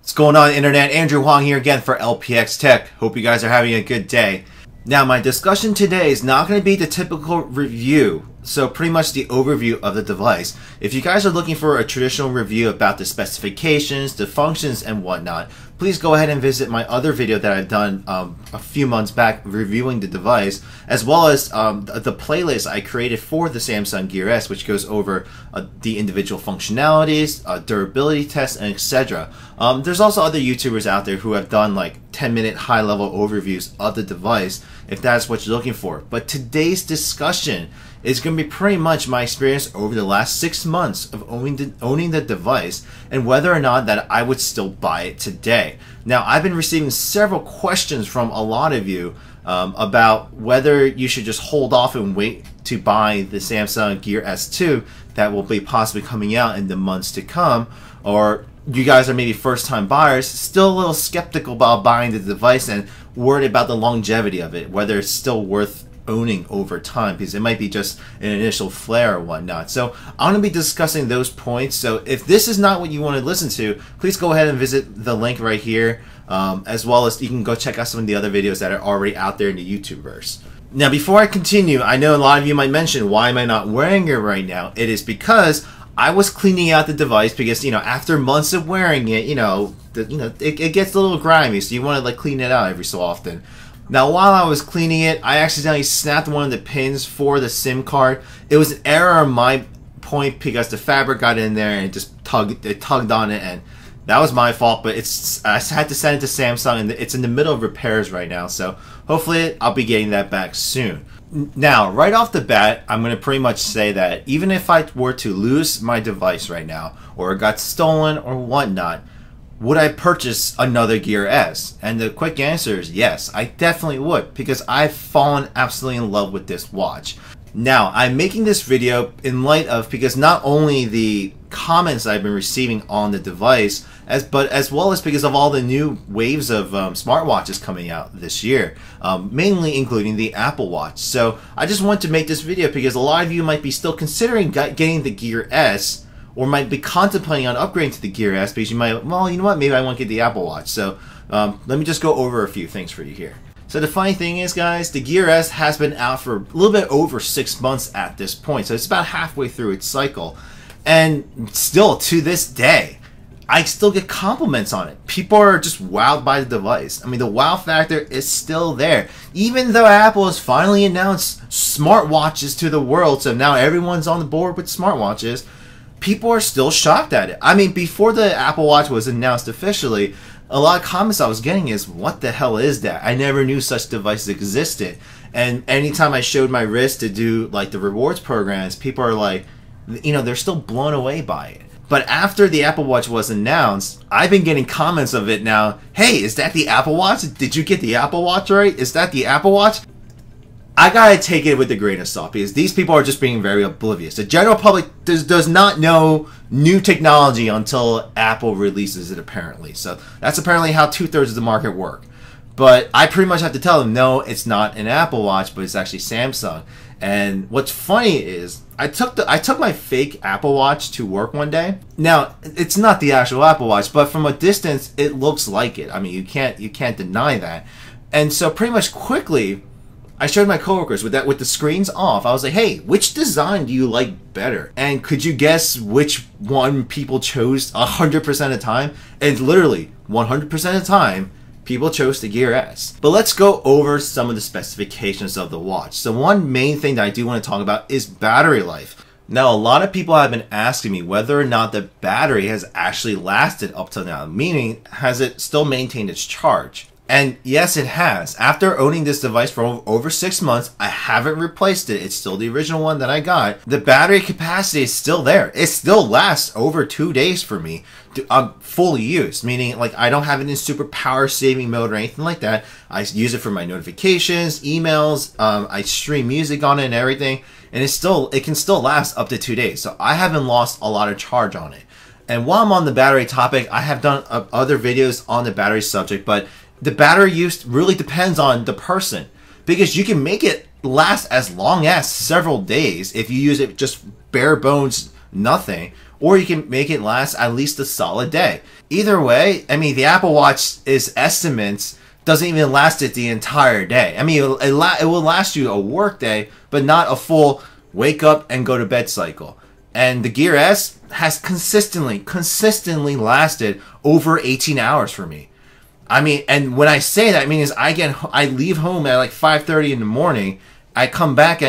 What's going on, Internet? Andrew Huang here again for LPX Tech. Hope you guys are having a good day. Now, my discussion today is not going to be the typical review, so pretty much the overview of the device. If you guys are looking for a traditional review about the specifications, the functions, and whatnot, please go ahead and visit my other video that I've done a few months back reviewing the device, as well as the playlist I created for the Samsung Gear S, which goes over the individual functionalities, durability tests, and etc. There's also other YouTubers out there who have done like 10-minute high-level overviews of the device, if that's what you're looking for. But today's discussion is going to be pretty much my experience over the last 6 months of owning the device and whether or not that I would still buy it today. Now, I've been receiving several questions from a lot of you about whether you should just hold off and wait to buy the Samsung Gear S2 that will be possibly coming out in the months to come, or you guys are maybe first-time buyers, still a little skeptical about buying the device and worried about the longevity of it, whether it's still worth owning over time, because it might be just an initial flare or whatnot. So I'm going to be discussing those points. So if this is not what you want to listen to, please go ahead and visit the link right here, as well as you can go check out some of the other videos that are already out there in the YouTubeverse. Now, before I continue, I know a lot of you might mention, why am I not wearing it right now? It is because I was cleaning out the device because, after months of wearing it, it gets a little grimy, so you want to like clean it out every so often. Now, while I was cleaning it, I accidentally snapped one of the pins for the SIM card. It was an error on my point because the fabric got in there and it just tugged on it, and that was my fault. But I had to send it to Samsung, and it's in the middle of repairs right now, so hopefully I'll be getting that back soon. Now, right off the bat, I'm going to pretty much say that even if I were to lose my device right now, or it got stolen or whatnot, would I purchase another Gear S? And the quick answer is yes, I definitely would, because I've fallen absolutely in love with this watch. Now, I'm making this video in light of, because not only the comments I've been receiving on the device, but as well as because of all the new waves of smartwatches coming out this year, mainly including the Apple Watch. So I just wanted to make this video because a lot of you might be still considering getting the Gear S, or might be contemplating on upgrading to the Gear S, because you might, well, you know what, maybe I want to get the Apple Watch. So let me just go over a few things for you here. So the funny thing is, guys, the Gear S has been out for a little bit over 6 months at this point, so it's about halfway through its cycle. And still, to this day, I still get compliments on it. People are just wowed by the device. I mean, the wow factor is still there. Even though Apple has finally announced smartwatches to the world, so now everyone's on the board with smartwatches, people are still shocked at it. I mean, before the Apple Watch was announced officially, a lot of comments I was getting is, what the hell is that? I never knew such devices existed. And anytime I showed my wrist to do like the rewards programs, people are like, they're still blown away by it. But after the Apple Watch was announced, I've been getting comments of it now. Hey, is that the Apple Watch? Did you get the Apple Watch right? Is that the Apple Watch? I gotta take it with a grain of salt, because these people are just being very oblivious. The general public does not know new technology until Apple releases it, apparently. So that's apparently how 2/3 of the market work. But I pretty much have to tell them, no, it's not an Apple Watch, but it's actually Samsung. And what's funny is, I took my fake Apple Watch to work one day. Now, it's not the actual Apple Watch, but from a distance, it looks like it. I mean, you can't deny that. And so pretty much quickly, I showed my coworkers with the screens off. I was like, hey, which design do you like better? And could you guess which one people chose 100% of the time? And literally 100% of the time, people chose the Gear S. But let's go over some of the specifications of the watch. So one main thing that I do want to talk about is battery life. Now, a lot of people have been asking me whether or not the battery has actually lasted up till now, meaning has it still maintained its charge? And yes, it has. After owning this device for over 6 months, I haven't replaced it. It's still the original one that I got. The battery capacity is still there. It still lasts over 2 days for me. I'm fully used, meaning like I don't have it in super power saving mode or anything like that. I use it for my notifications, emails, I stream music on it and everything. And it can still last up to 2 days. So I haven't lost a lot of charge on it. And while I'm on the battery topic, I have done other videos on the battery subject, but the battery use really depends on the person, because you can make it last as long as several days if you use it just bare bones nothing, or you can make it last at least a solid day. Either way, I mean, the Apple Watch's estimates doesn't even last it the entire day. I mean, it will last you a work day, but not a full wake up and go to bed cycle. And the Gear S has consistently lasted over 18 hours for me. I mean, and when I say that, I mean is I leave home at like 5:30 in the morning. I come back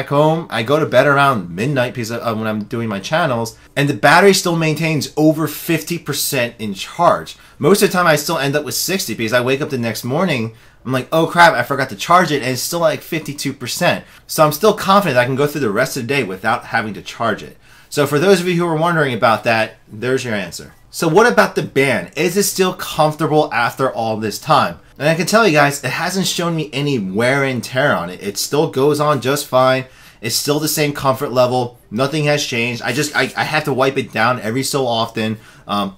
home. I go to bed around midnight because when I'm doing my channels, and the battery still maintains over 50% in charge. Most of the time, I still end up with 60 because I wake up the next morning. I'm like, oh crap, I forgot to charge it, and it's still like 52%. So I'm still confident I can go through the rest of the day without having to charge it. So for those of you who are wondering about that, there's your answer. So what about the band? Is it still comfortable after all this time? And I can tell you guys, it hasn't shown me any wear and tear on it. It still goes on just fine. It's still the same comfort level. Nothing has changed. I have to wipe it down every so often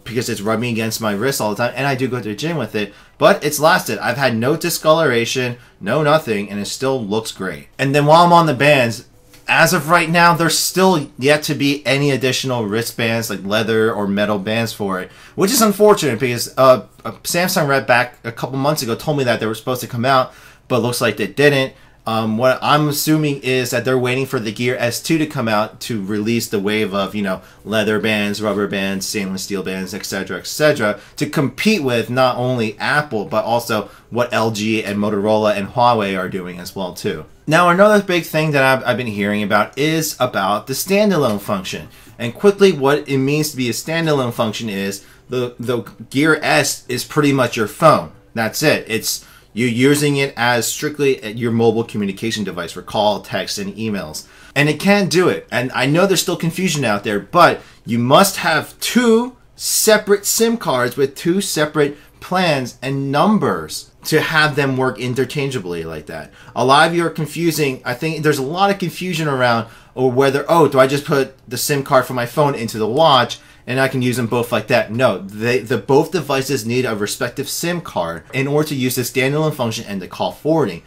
because it's rubbing against my wrist all the time. And I do go to the gym with it. But it's lasted. I've had no discoloration, no nothing, and it still looks great. And then while I'm on the bands, as of right now, there's still yet to be any additional wristbands, like leather or metal bands for it, which is unfortunate because a Samsung rep back a couple months ago told me that they were supposed to come out, but looks like they didn't. What I'm assuming is that they're waiting for the Gear S2 to come out to release the wave of, you know, leather bands, rubber bands, stainless steel bands, etc., to compete with not only Apple, but also what LG and Motorola and Huawei are doing as well, too. Now, another big thing that I've been hearing about is about the standalone function. And quickly, what it means to be a standalone function is the Gear S is pretty much your phone. That's it. It's you're using it as strictly your mobile communication device for call, text, and emails. And it can do it. And I know there's still confusion out there, but you must have 2 separate SIM cards with 2 separate plans and numbers to have them work interchangeably like that. A lot of you are confusing. I think there's a lot of confusion around or whether, oh, do I just put the SIM card for my phone into the watch and I can use them both like that? No, both devices need a respective SIM card in order to use the standalone function and the call forwarding.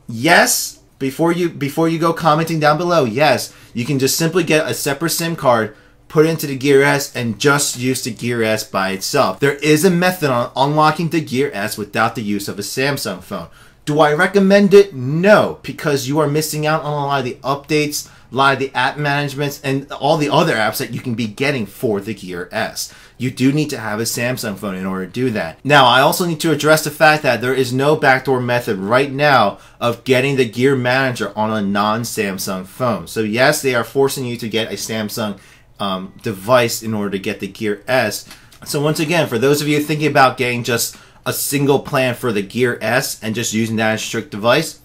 Yes, before you go commenting down below, yes, you can just simply get a separate SIM card, put it into the Gear S, and just use the Gear S by itself. There is a method on unlocking the Gear S without the use of a Samsung phone. Do I recommend it? No, because you are missing out on a lot of the updates, a lot of the app managements, and all the other apps that you can be getting for the Gear S. You do need to have a Samsung phone in order to do that. Now, I also need to address the fact that there is no backdoor method right now of getting the Gear Manager on a non-Samsung phone. So yes, they are forcing you to get a Samsung device in order to get the Gear S. So once again, for those of you thinking about getting just a single plan for the Gear S and just using that as a strict device,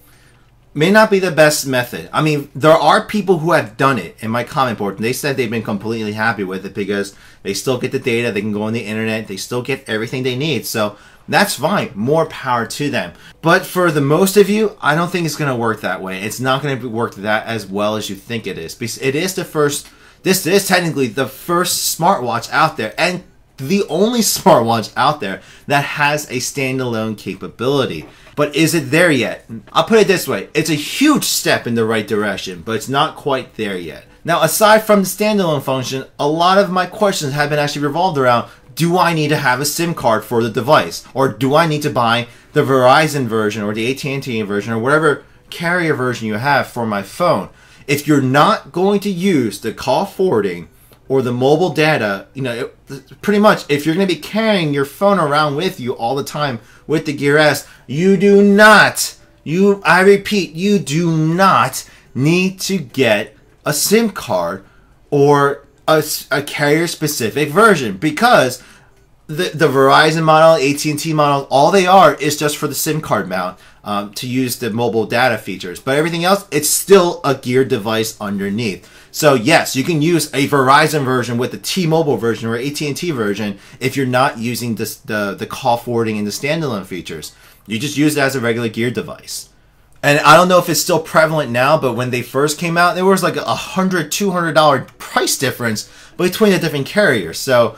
may not be the best method. I mean, there are people who have done it in my comment board, and they said they've been completely happy with it because they still get the data, they can go on the internet, they still get everything they need. So that's fine. More power to them. But for the most of you, I don't think it's going to work that way. It's not going to work that as well as you think it is. Because it is the first, this is technically the first smartwatch out there, and the only smartwatch out there that has a standalone capability. But is it there yet? I'll put it this way. It's a huge step in the right direction, but it's not quite there yet. Now, aside from the standalone function, a lot of my questions have been actually revolved around, do I need to have a SIM card for the device? Or do I need to buy the Verizon version or the AT&T version or whatever carrier version you have for my phone? If you're not going to use the call forwarding or the mobile data, you know, pretty much if you're going to be carrying your phone around with you all the time with the Gear S, you do not, I repeat, you do not need to get a SIM card or a carrier-specific version, because the Verizon model, AT&T model, all they are is just for the SIM card mount to use the mobile data features. But everything else, it's still a Gear device underneath. So yes, you can use a Verizon version with the T-Mobile version or AT&T version if you're not using the call forwarding and the standalone features. You just use it as a regular Gear device. And I don't know if it's still prevalent now, but when they first came out, there was like $100, $200 price difference between the different carriers. So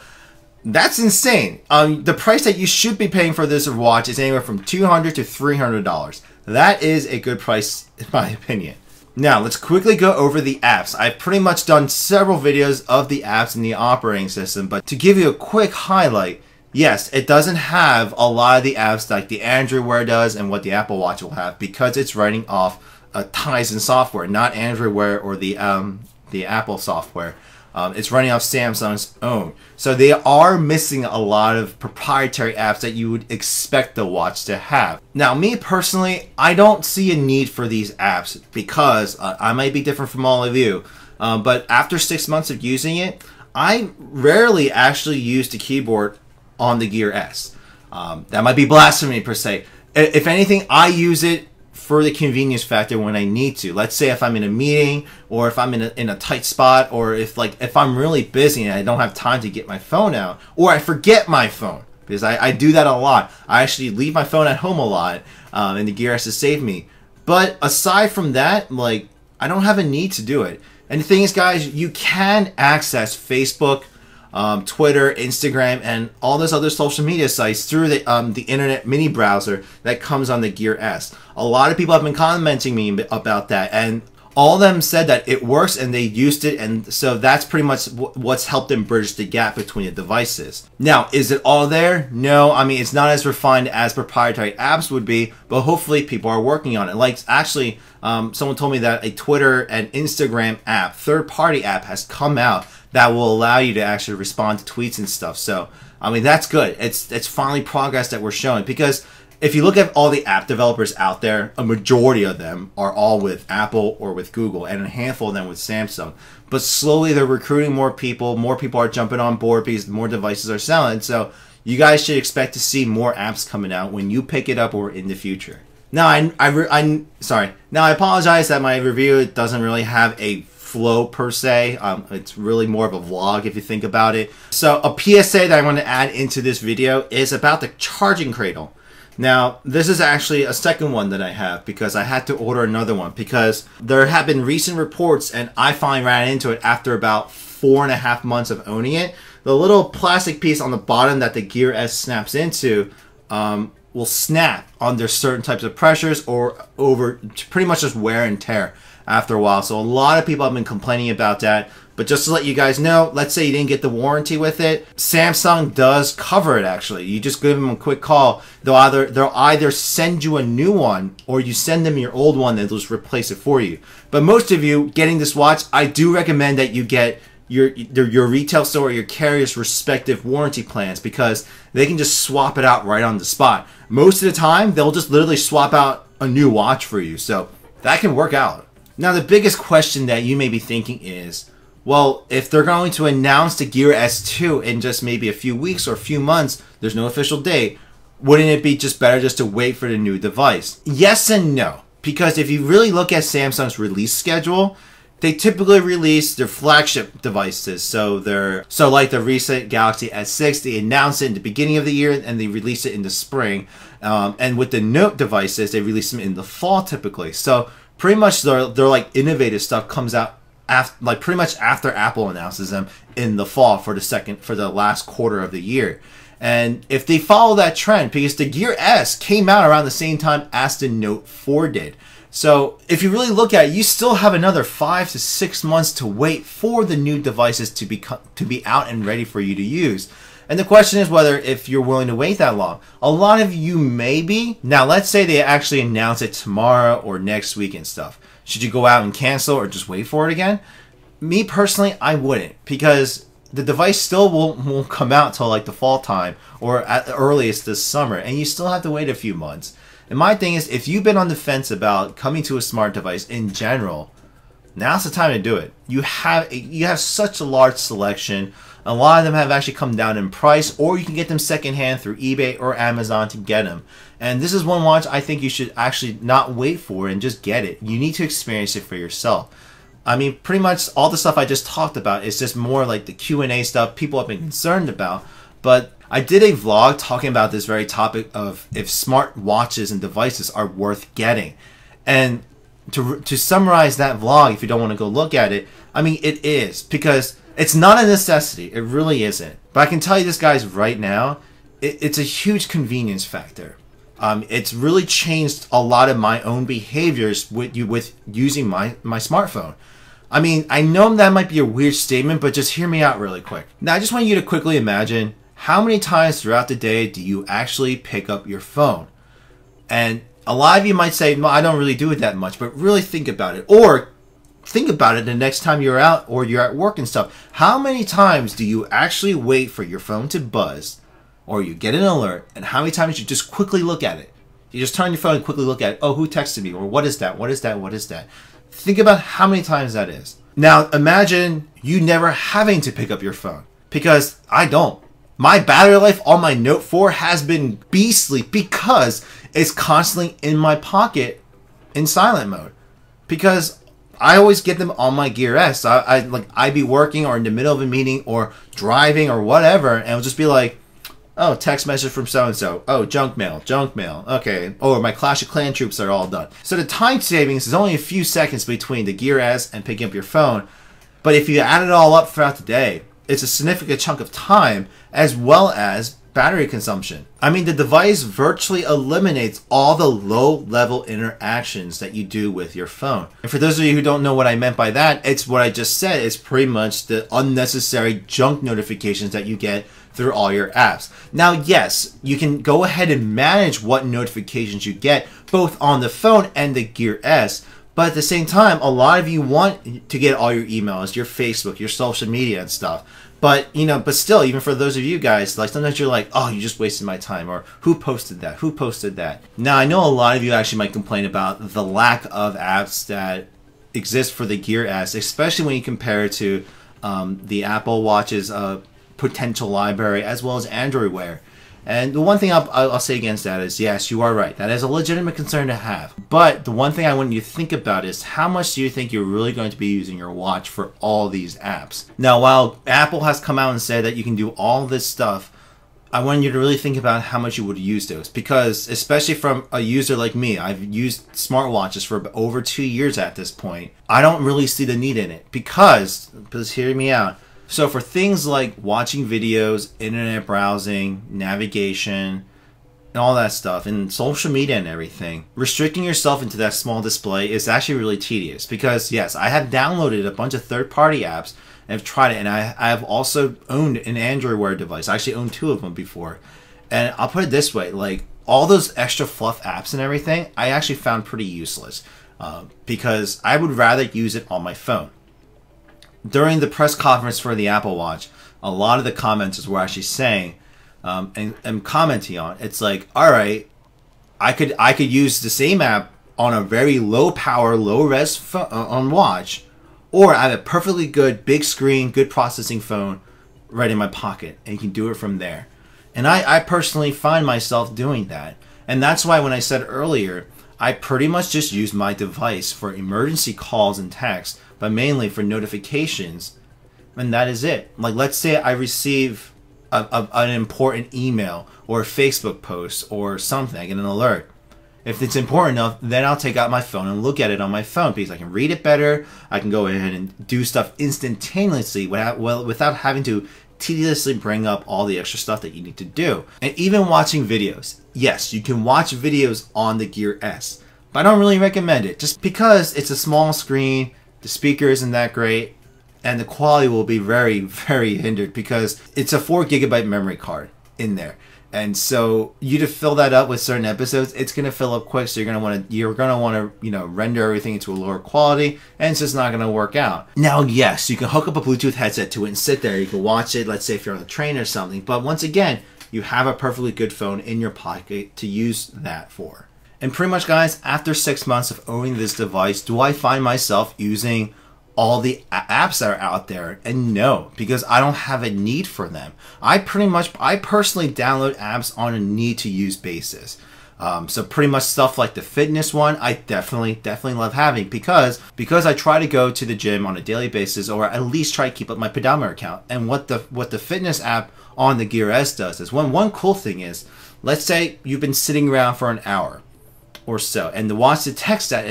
that's insane. The price that you should be paying for this watch is anywhere from $200 to $300. That is a good price, in my opinion. Now, let's quickly go over the apps. I've pretty much done several videos of the apps in the operating system, but to give you a quick highlight, yes, it doesn't have a lot of the apps like the Android Wear does and what the Apple Watch will have because it's running off Tizen software, not Android Wear or the Apple software. It's running off Samsung's own. So they are missing a lot of proprietary apps that you would expect the watch to have. Now, me personally, I don't see a need for these apps because I might be different from all of you. But after 6 months of using it, I rarely actually use the keyboard on the Gear S. That might be blasphemy per se. If anything, I use it for the convenience factor when I need to. Let's say if I'm in a meeting or if I'm in a tight spot or if I'm really busy and I don't have time to get my phone out or I forget my phone because I do that a lot. I actually leave my phone at home a lot and the Gear S has saved me. But aside from that, like, I don't have a need to do it. And the thing is, guys, you can access Facebook, Twitter, Instagram, and all those other social media sites through the internet mini browser that comes on the Gear S. A lot of people have been commenting me about that, and all of them said that it works and they used it, and so that's pretty much what's helped them bridge the gap between the devices. Now, is it all there? No, I mean, it's not as refined as proprietary apps would be, but hopefully people are working on it. Like, actually, someone told me that a Twitter and Instagram app, third-party app, has come out that will allow you to actually respond to tweets and stuff. So, I mean, that's good. It's finally progress that we're showing, because if you look at all the app developers out there, a majority of them are all with Apple or with Google, and a handful of them with Samsung. But slowly they're recruiting more people are jumping on board because more devices are selling. So you guys should expect to see more apps coming out when you pick it up or in the future. Now, sorry. Now, I apologize that my review doesn't really have a flow per se. It's really more of a vlog if you think about it. So a PSA that I want to add into this video is about the charging cradle. Now, this is actually a second one that I have because I had to order another one because there have been recent reports, and I finally ran into it after about 4.5 months of owning it. The little plastic piece on the bottom that the Gear S snaps into will snap under certain types of pressures or over pretty much just wear and tear after a while. So a lot of people have been complaining about that. But just to let you guys know, let's say you didn't get the warranty with it, Samsung does cover it actually. You just give them a quick call. They'll either send you a new one or you send them your old one and they'll just replace it for you. But most of you getting this watch, I do recommend that you get your retail store or your carrier's respective warranty plans because they can just swap it out right on the spot. Most of the time, they'll just literally swap out a new watch for you. So that can work out. Now, the biggest question that you may be thinking is, well, if they're going to announce the Gear S2 in just maybe a few weeks or a few months, there's no official date, wouldn't it be just better just to wait for the new device? Yes and no. Because if you really look at Samsung's release schedule, they typically release their flagship devices. So like the recent Galaxy S6, they announce it in the beginning of the year and they release it in the spring. And with the Note devices, they release them in the fall typically. So pretty much their like innovative stuff comes out pretty much after Apple announces them in the fall for the last quarter of the year. And if they follow that trend, because the Gear S came out around the same time as the Note 4 did. So if you really look at it, you still have another 5 to 6 months to wait for the new devices to be out and ready for you to use. And the question is whether if you're willing to wait that long. A lot of you may be. Now, let's say they actually announce it tomorrow or next week and stuff. Should you go out and cancel or just wait for it again? Me personally, I wouldn't, because the device still won't come out till like the fall time or at the earliest this summer, and you still have to wait a few months. And my thing is, if you've been on the fence about coming to a smart device in general, now's the time to do it. You have such a large selection. A lot of them have actually come down in price, or you can get them secondhand through eBay or Amazon to get them. And this is one watch I think you should actually not wait for and just get it. You need to experience it for yourself. I mean, pretty much all the stuff I just talked about is just more like the Q&A stuff people have been concerned about. But I did a vlog talking about this very topic of if smart watches and devices are worth getting. And to summarize that vlog, if you don't want to go look at it, I mean, it is, because it's not a necessity. It really isn't. But I can tell you this, guys, right now, it's a huge convenience factor. It's really changed a lot of my own behaviors with using my smartphone. I mean, I know that might be a weird statement, but just hear me out really quick. Now, I just want you to quickly imagine how many times throughout the day do you actually pick up your phone? And a lot of you might say, well, I don't really do it that much, but really think about it. Or think about it the next time you're out or you're at work and stuff. How many times do you actually wait for your phone to buzz or you get an alert, and how many times you just quickly look at it? You just turn your phone and quickly look at it. Oh, who texted me? Or what is that? What is that? What is that? Think about how many times that is. Now, imagine you never having to pick up your phone, because I don't. My battery life on my Note 4 has been beastly because it's constantly in my pocket in silent mode. Because I always get them on my Gear S. I'd be working or in the middle of a meeting or driving or whatever, and it'll just be like, oh, text message from so-and-so. Oh, junk mail. Okay. Oh, my Clash of Clan troops are all done. So the time savings is only a few seconds between the Gear S and picking up your phone. But if you add it all up throughout the day, it's a significant chunk of time as well as battery consumption. I mean, the device virtually eliminates all the low-level interactions that you do with your phone. And for those of you who don't know what I meant by that, it's what I just said. It's pretty much the unnecessary junk notifications that you get through all your apps. Now, yes, you can go ahead and manage what notifications you get both on the phone and the Gear S, but at the same time, a lot of you want to get all your emails, your Facebook, your social media and stuff. But, but still, even for those of you guys, like sometimes you're like, oh, you just wasted my time, or who posted that? Who posted that? Now, I know a lot of you actually might complain about the lack of apps that exist for the Gear S, especially when you compare it to the Apple Watch's potential library as well as Android Wear. And the one thing I'll say against that is, yes, you are right. That is a legitimate concern to have. But the one thing I want you to think about is, how much do you think you're really going to be using your watch for all these apps? Now, while Apple has come out and said that you can do all this stuff, I want you to really think about how much you would use those. Because, especially from a user like me, I've used smartwatches for over 2 years at this point. I don't really see the need in it. Because hear me out. So for things like watching videos, internet browsing, navigation, and all that stuff, and social media and everything, restricting yourself into that small display is actually really tedious. Because yes, I have downloaded a bunch of third-party apps and have tried it, and I have also owned an Android Wear device. I actually owned 2 of them before. And I'll put it this way, like all those extra fluff apps and everything, I actually found pretty useless. Because I would rather use it on my phone. During the press conference for the Apple Watch, a lot of the commenters were actually saying, and commenting on, it's like, all right, I could use the same app on a very low power, low res on watch, or I have a perfectly good big screen, good processing phone right in my pocket, and you can do it from there. And I personally find myself doing that. And that's why when I said earlier, I pretty much just use my device for emergency calls and texts, but mainly for notifications, and that is it. Like, let's say I receive an important email or a Facebook post or something, I get an alert. If it's important enough, then I'll take out my phone and look at it on my phone, because I can read it better, I can go ahead and do stuff instantaneously without having to tediously bring up all the extra stuff that you need to do. And even watching videos. Yes, you can watch videos on the Gear S, but I don't really recommend it, just because it's a small screen, the speaker isn't that great, and the quality will be very, very hindered because it's a 4 GB memory card in there. And so you to fill that up with certain episodes, it's going to fill up quick. So you're going to want to render everything into a lower quality, and it's just not going to work out. Now, yes, you can hook up a Bluetooth headset to it and sit there. You can watch it, let's say if you're on the train or something. But once again, you have a perfectly good phone in your pocket to use that for. And pretty much, guys, after 6 months of owning this device, do I find myself using all the apps that are out there? And no, because I don't have a need for them. I personally download apps on a need to use basis. So pretty much stuff like the fitness one, I definitely love having, because I try to go to the gym on a daily basis, or at least try to keep up my pedometer count. And what the fitness app on the Gear S does is, one cool thing is, let's say you've been sitting around for an hour or so, and the watch detects that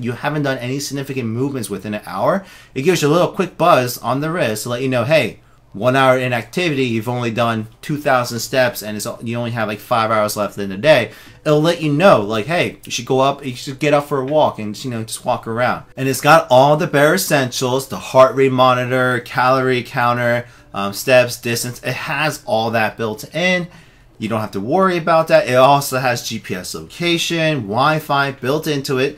you haven't done any significant movements within an hour. It gives you a little quick buzz on the wrist to let you know, hey, 1 hour inactivity, you've only done 2,000 steps and you only have like 5 hours left in the day, it'll let you know, like, hey, you should go up, you should get up for a walk and, just walk around. And it's got all the bare essentials, the heart rate monitor, calorie counter, steps, distance. It has all that built in. You don't have to worry about that. It also has GPS location, Wi-Fi built into it.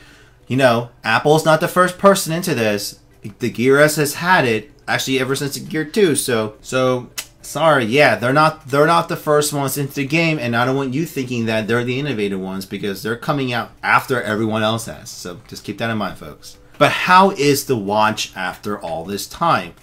Apple's not the first person into this. The Gear S has had it actually ever since the Gear 2. So sorry, yeah, they're not the first ones into the game, and I don't want you thinking that they're the innovative ones, because they're coming out after everyone else has. So just keep that in mind, folks. But how is the watch after all this time?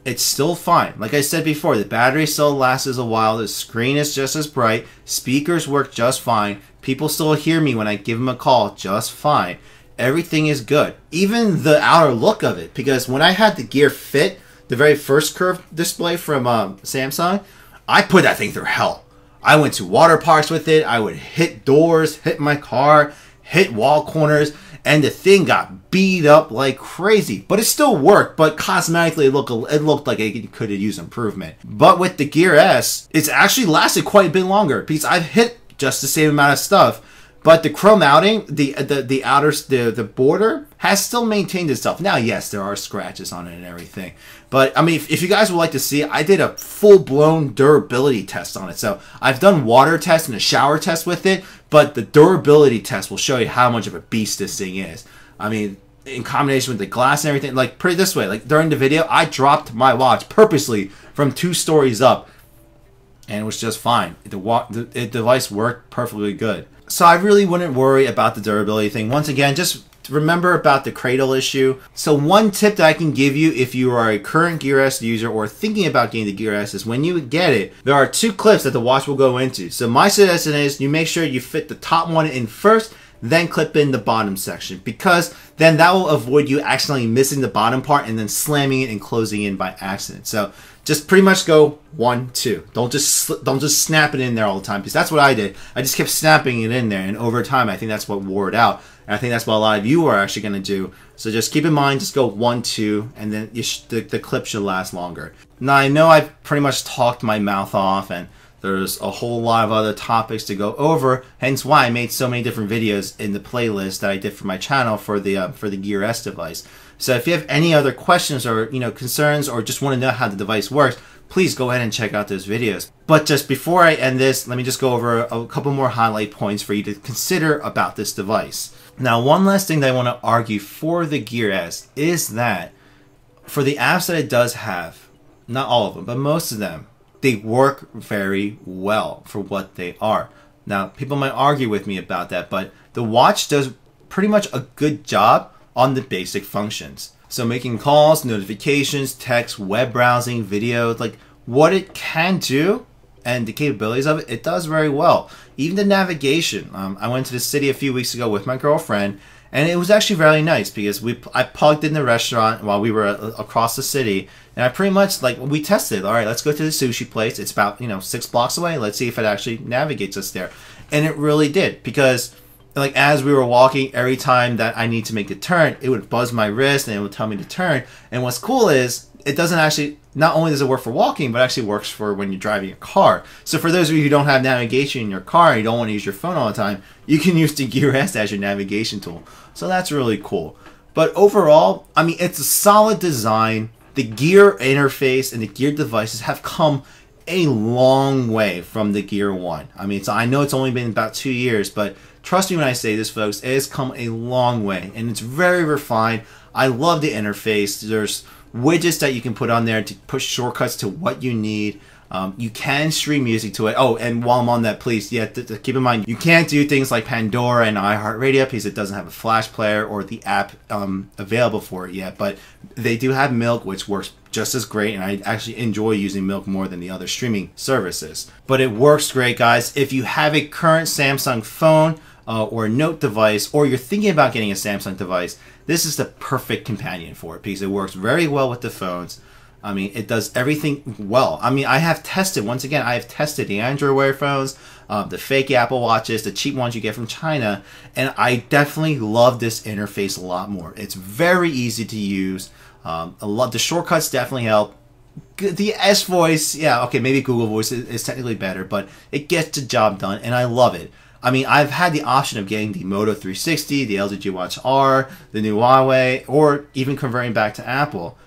It's still fine. Like I said before, the battery still lasts a while. The screen is just as bright. Speakers work just fine. People still hear me when I give them a call just fine. Everything is good. Even the outer look of it, because when I had the Gear Fit, the very first curved display from Samsung, I put that thing through hell. I went to water parks with it. I would hit doors, hit my car, hit wall corners, and the thing got beat up like crazy. But it still worked, but cosmetically it looked like it could have used improvement. But with the Gear S, it's actually lasted quite a bit longer, because I've hit just the same amount of stuff. But the chrome outing, the border has still maintained itself. Now, yes, there are scratches on it and everything. But, I mean, if you guys would like to see it, I did a full-blown durability test on it. So, I've done water tests and a shower test with it, but the durability test will show you how much of a beast this thing is. I mean, in combination with the glass and everything, like, put it this way, like, during the video, I dropped my watch purposely from 2 stories up, and it was just fine. The device worked perfectly good. So I really wouldn't worry about the durability thing. Once again, just remember about the cradle issue. So one tip that I can give you if you are a current Gear S user or thinking about getting the Gear S is when you get it, there are 2 clips that the watch will go into. So my suggestion is you make sure you fit the top one in first, then clip in the bottom section, because then that will avoid you accidentally missing the bottom part and then slamming it and closing in by accident. So just pretty much go 1, 2. Don't just snap it in there all the time, because that's what I did. I just kept snapping it in there, and over time I think that's what wore it out. And I think that's what a lot of you are actually going to do. So just keep in mind, just go 1, 2, and then the clip should last longer. Now I know I've pretty much talked my mouth off, and there's a whole lot of other topics to go over, hence why I made so many different videos in the playlist that I did for my channel for the Gear S device. So if you have any other questions or concerns, or just want to know how the device works, please go ahead and check out those videos. But just before I end this, let me just go over a couple more highlight points for you to consider about this device. Now, one last thing that I want to argue for the Gear S is that for the apps that it does have, not all of them, but most of them, they work very well for what they are. Now, people might argue with me about that, but the watch does pretty much a good job on the basic functions. So making calls, notifications, text, web browsing, video, like what it can do and the capabilities of it, it does very well. Even the navigation. I went to the city a few weeks ago with my girlfriend, and it was actually very nice because I plugged in the restaurant while we were across the city, and I pretty much, like, we tested. All right, let's go to the sushi place. It's about 6 blocks away. Let's see if it actually navigates us there. And it really did, because like as we were walking, every time that I need to make a turn, it would buzz my wrist and it would tell me to turn. And what's cool is it doesn't actually, not only does it work for walking, but actually works for when you're driving a car. So for those of you who don't have navigation in your car and you don't want to use your phone all the time, you can use the Gear S as your navigation tool. So that's really cool. But overall, I mean, it's a solid design. The Gear interface and the Gear devices have come a long way from the Gear 1. I mean, I know it's only been about 2 years, but trust me when I say this, folks, it has come a long way, and it's very refined. I love the interface. There's widgets that you can put on there to push shortcuts to what you need. You can stream music to it. Oh, and while I'm on that, please, yeah, keep in mind, you can't do things like Pandora and iHeartRadio because it doesn't have a flash player or the app available for it yet, but they do have Milk, which works just as great, and I actually enjoy using Milk more than the other streaming services. But it works great, guys. If you have a current Samsung phone, or a Note device, or you're thinking about getting a Samsung device, this is the perfect companion for it because it works very well with the phones. I mean, it does everything well. I mean, I have tested, once again, I have tested the Android Wear phones, the fake Apple Watches, the cheap ones you get from China, and I definitely love this interface a lot more. It's very easy to use. The shortcuts definitely help. the S voice, yeah, okay, maybe Google Voice is technically better, but it gets the job done, and I love it. I mean, I've had the option of getting the Moto 360, the LG G Watch R, the new Huawei, or even converting back to Apple.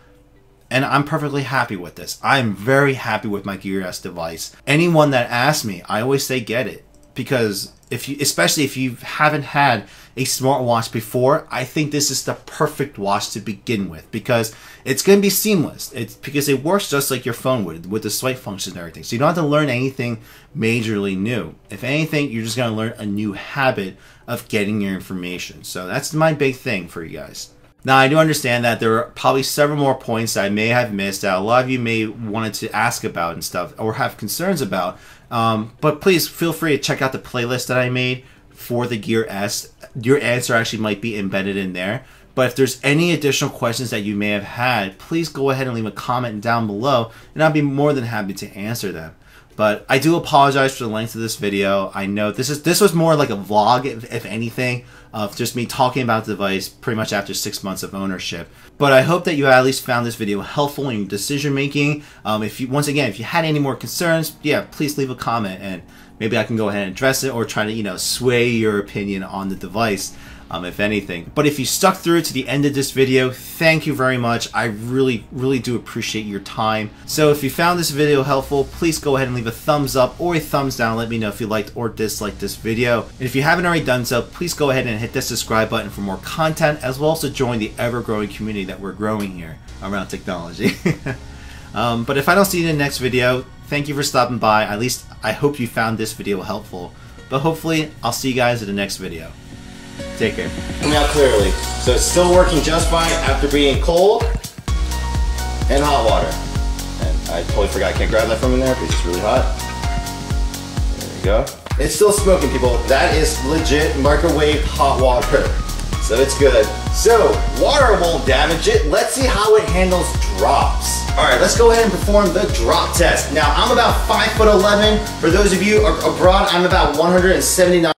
And I'm perfectly happy with this. I'm very happy with my Gear S device. Anyone that asks me, I always say get it. Because especially if you haven't had a smartwatch before, I think this is the perfect watch to begin with, because it's going to be seamless. It's because it works just like your phone would with the swipe function and everything. So you don't have to learn anything majorly new. If anything, you're just going to learn a new habit of getting your information. So that's my big thing for you guys. Now, I do understand that there are probably several more points that I may have missed that a lot of you may wanted to ask about and stuff, or have concerns about. But please feel free to check out the playlist that I made for the Gear S. Your answer actually might be embedded in there. But if there's any additional questions that you may have had, please go ahead and leave a comment down below, and I'll be more than happy to answer them. But I do apologize for the length of this video. I know this was more like a vlog, if anything, of just me talking about the device pretty much after 6 months of ownership. But I hope that you at least found this video helpful in your decision making. If you had any more concerns, yeah, please leave a comment, and maybe I can go ahead and address it or try to sway your opinion on the device. If anything. But if you stuck through to the end of this video, thank you very much. I really do appreciate your time. So if you found this video helpful, please go ahead and leave a thumbs up or a thumbs down. Let me know if you liked or disliked this video. And if you haven't already done so, please go ahead and hit the subscribe button for more content, as well as to join the ever-growing community that we're growing here around technology. But if I don't see you in the next video, thank you for stopping by. At least I hope you found this video helpful. But hopefully, I'll see you guys in the next video. Take care. Coming out clearly. So it's still working just fine after being cold and hot water. And I totally forgot I can't grab that from in there because it's really hot. There we go. It's still smoking, people. That is legit microwave hot water. So it's good. So water won't damage it. Let's see how it handles drops. Alright, let's go ahead and perform the drop test. Now I'm about 5'11". For those of you abroad, I'm about 179.